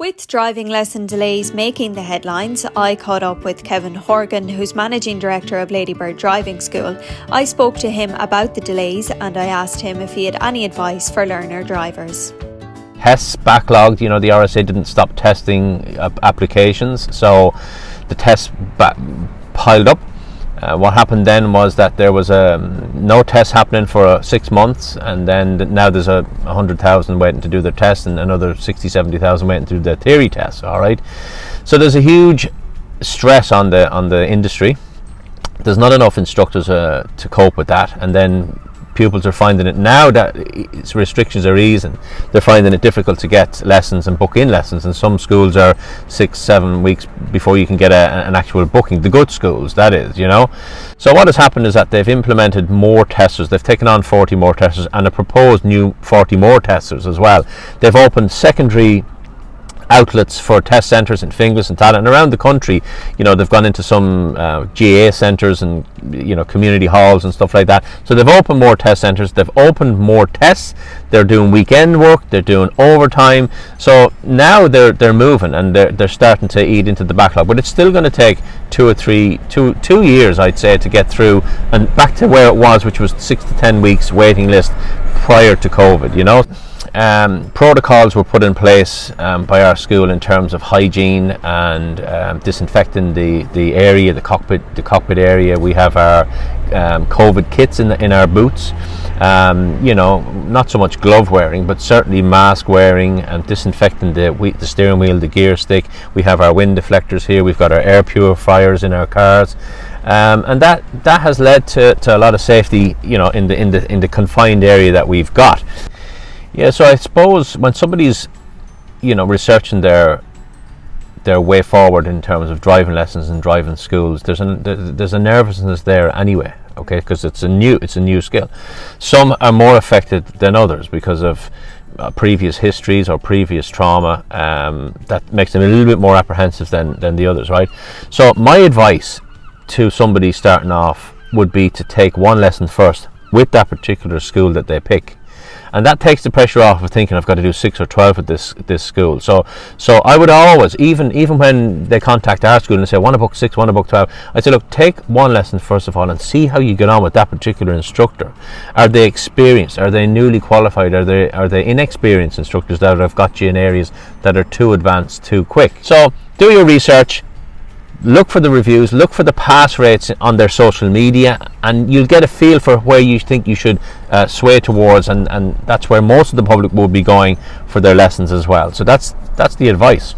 With driving lesson delays making the headlines, I caught up with Kevin Horgan, who's Managing Director of Ladybird Driving School. I spoke to him about the delays and I asked him if he had any advice for learner drivers. Tests backlogged, the RSA didn't stop testing applications, so the tests piled up. What happened then was that there was no test happening for 6 months, and then now there's 100,000 waiting to do their test and another 60-70,000 waiting to do their theory tests. All right, so there's a huge stress on the industry. There's not enough instructors to cope with that, and then pupils are finding it now that restrictions are easing. They're finding it difficult to get lessons and book in lessons, and some schools are 6-7 weeks before you can get an actual booking. The good schools, that is, So what has happened is that they've implemented more testers. They've taken on 40 more testers and a proposed new 40 more testers as well. They've opened secondary outlets for test centres in Finglas and Tala, and around the country, they've gone into some GA centres and community halls and stuff like that. So they've opened more test centres, they've opened more tests, they're doing weekend work, they're doing overtime. So now they're moving and they're starting to eat into the backlog, but it's still going to take 2 years, I'd say, to get through and back to where it was, which was 6 to 10 weeks waiting list prior to COVID. Protocols were put in place by our school in terms of hygiene and disinfecting the area, the cockpit area. We have our COVID kits in our boots. Not so much glove wearing, but certainly mask wearing and disinfecting the steering wheel, the gear stick. We have our wind deflectors here. We've got our air purifiers in our cars. And that has led to a lot of safety, in the confined area that we've got. Yeah, so I suppose when somebody's, researching their way forward in terms of driving lessons and driving schools, there's a nervousness there anyway, okay, because it's a new skill. Some are more affected than others because of previous histories or previous trauma that makes them a little bit more apprehensive than the others, right? So my advice to somebody starting off would be to take one lesson first with that particular school that they pick. And that takes the pressure off of thinking I've got to do 6 or 12 at this school. So I would always, even when they contact our school and say, want to book 6, want to book 12, I'd say, look, take one lesson first of all and see how you get on with that particular instructor. Are they experienced? Are they newly qualified? Are they inexperienced instructors that have got you in areas that are too advanced too quick? So do your research. Look for the reviews, look for the pass rates on their social media, and you'll get a feel for where you think you should sway towards, and that's where most of the public will be going for their lessons as well. So that's the advice.